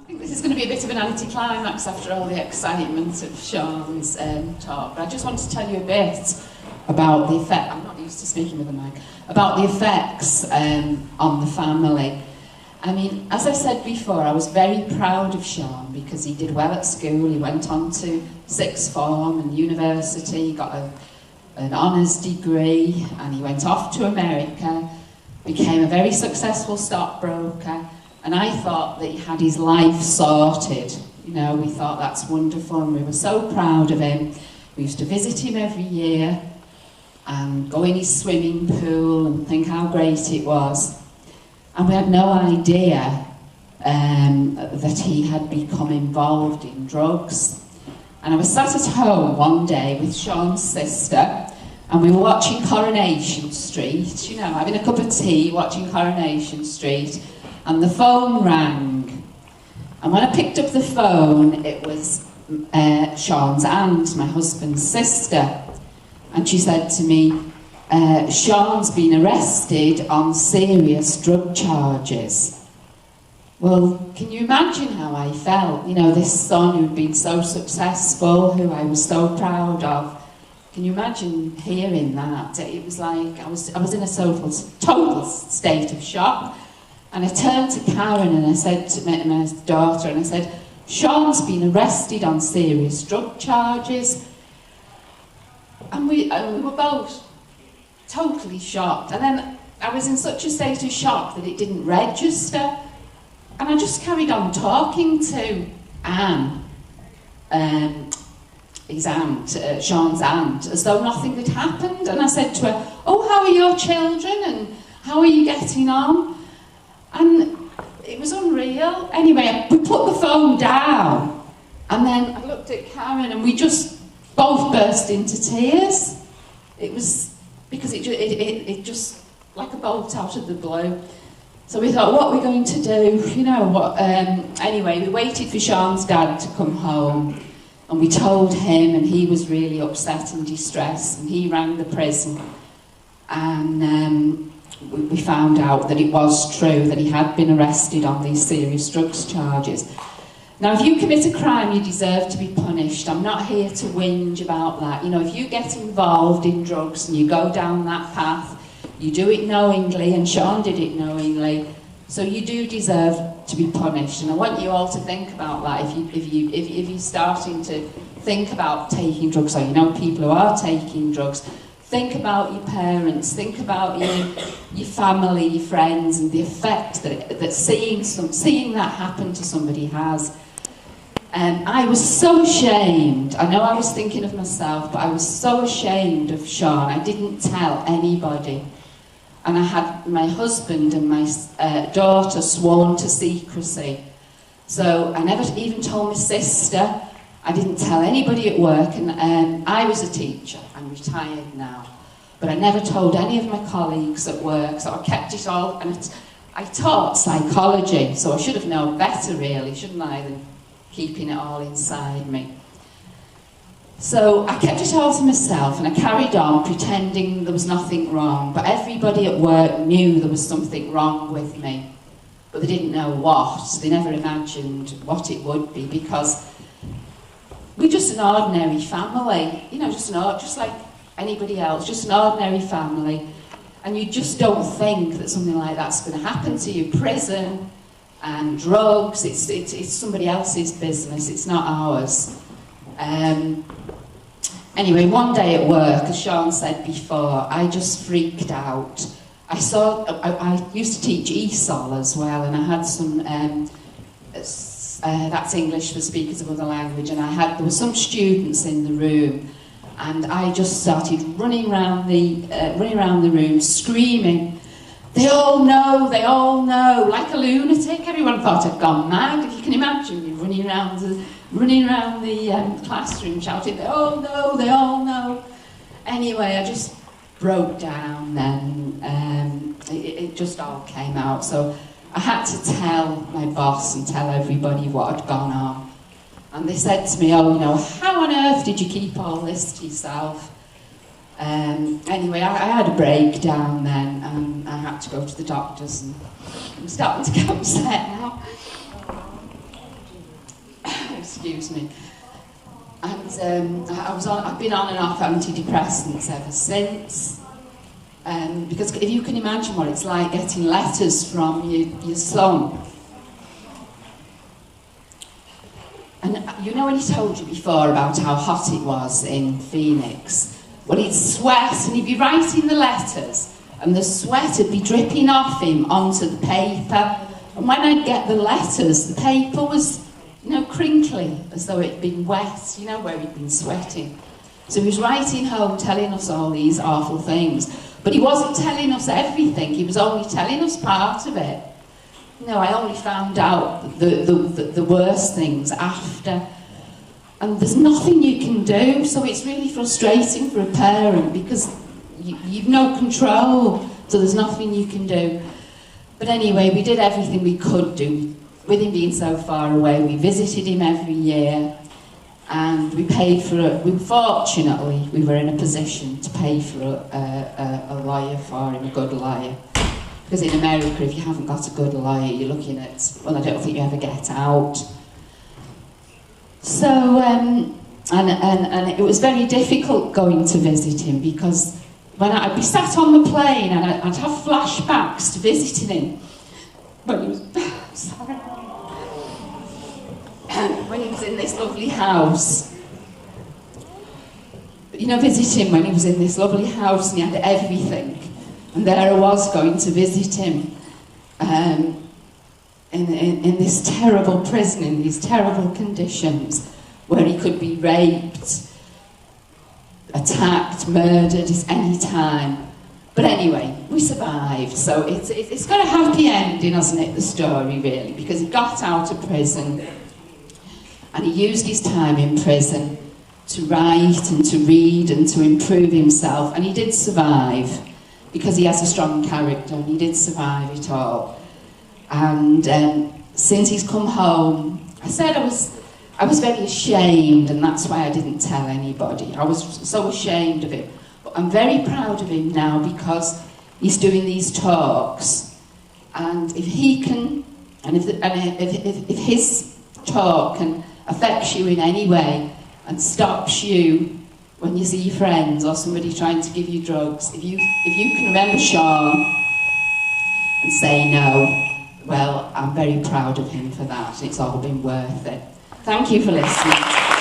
I think this is going to be a bit of an anticlimax after all the excitement of Sean's talk, but I just wanted to tell you a bit about the effect, I'm not used to speaking with a mic, about the effects on the family. I mean, as I said before, I was very proud of Sean because he did well at school. He went on to sixth form and university, he got an honours degree, and he went off to America, became a very successful stockbroker, and I thought that he had his life sorted. You know, we thought that's wonderful, and we were so proud of him. We used to visit him every year and go in his swimming pool and think how great it was. And we had no idea that he had become involved in drugs. And I was sat at home one day with Sean's sister, and we were watching Coronation Street, you know, having a cup of tea, watching Coronation Street, and the phone rang. And when I picked up the phone, it was Sean's aunt, my husband's sister. And she said to me, Sean's been arrested on serious drug charges. Well, can you imagine how I felt? You know, this son who'd been so successful, who I was so proud of. Can you imagine hearing that? It was like, I was in a total state of shock. And I turned to Karen and I said to my daughter, and I said, Sean's been arrested on serious drug charges. And we were both totally shocked. And then I was in such a state of shock that it didn't register. And I just carried on talking to Anne, his aunt, Sean's aunt, as though nothing had happened. And I said to her, oh, how are your children and how are you getting on? And it was unreal. Anyway, we put the phone down, and then I looked at Karen and we just both burst into tears. It was because it just like a bolt out of the blue. So we thought, what are we going to do? You know what? Anyway, we waited for Sean's dad to come home, and we told him, and he was really upset and distressed, and he rang the prison, and we found out that it was true, that he had been arrested on these serious drugs charges. Now, if you commit a crime, you deserve to be punished. I'm not here to whinge about that. You know, if you get involved in drugs and you go down that path, you do it knowingly, and Sean did it knowingly, so you do deserve to be punished. And I want you all to think about that. If you're starting to think about taking drugs, or you know people who are taking drugs, think about your parents, think about your family, your friends, and the effect that seeing that happen to somebody has. I was so ashamed. I know I was thinking of myself, but I was so ashamed of Sean. I didn't tell anybody. And I had my husband and my daughter sworn to secrecy. So I never even told my sister. I didn't tell anybody at work. And I was a teacher. I'm retired now. But I never told any of my colleagues at work. So I kept it all. And I taught psychology. So I should have known better, really, shouldn't I, than keeping it all inside me. So I kept it all to myself, and I carried on pretending there was nothing wrong, but everybody at work knew there was something wrong with me, but they didn't know what. They never imagined what it would be, because we're just an ordinary family, you know, just like anybody else, just an ordinary family, and you just don't think that something like that's going to happen to you. Prison and drugs, it's somebody else's business, it's not ours. Anyway, one day at work, as Sean said before, I just freaked out. I used to teach ESOL as well, and I had some, that's English for speakers of other language, and there were some students in the room, and I just started running around the room, screaming, they all know, like a lunatic. Everyone thought I'd gone mad. If you can imagine me running around the classroom shouting, they all know. Anyway, I just broke down then. It just all came out. So I had to tell my boss and tell everybody what had gone on. And they said to me, oh, you know, how on earth did you keep all this to yourself? Anyway, I had a breakdown then, and I had to go to the doctors, and I'm starting to get upset now. excuse me. And I've been on and off antidepressants ever since. Because if you can imagine what it's like getting letters from your son. And you know when he told you before about how hot it was in Phoenix? Well, he'd sweat and he'd be writing the letters and the sweat would be dripping off him onto the paper. And when I'd get the letters, the paper was, you know, crinkly, as though it'd been wet, you know, where he'd been sweating. So he was writing home telling us all these awful things. But he wasn't telling us everything, he was only telling us part of it. No, I only found out the worst things after. And there's nothing you can do, so it's really frustrating for a parent because you've no control, so there's nothing you can do. But anyway, we did everything we could do. With him being so far away, we visited him every year, and we paid for it. Fortunately, we were in a position to pay for a lawyer for him, a good lawyer. Because in America, if you haven't got a good lawyer, you're looking at, well, I don't think you ever get out. So, and it was very difficult going to visit him because when I'd be sat on the plane and I'd have flashbacks to visiting him when he was, sorry, when he was in this lovely house. You know, visiting him when he was in this lovely house and he had everything. And there I was going to visit him in this terrible prison, in these terrible conditions, where he could be raped, attacked, murdered at any time. But anyway, we survived, so it's got a happy ending, hasn't it, the story, really, because he got out of prison and he used his time in prison to write and to read and to improve himself, and he did survive. Because he has a strong character, and he did survive it all. And since he's come home, I said I was very ashamed, and that's why I didn't tell anybody. I was so ashamed of him. But I'm very proud of him now because he's doing these talks. And if he can, and if his talk can affect you in any way and stops you when you see your friends or somebody trying to give you drugs, if you can remember Sean and say no, well, I'm very proud of him for that. It's all been worth it. Thank you for listening.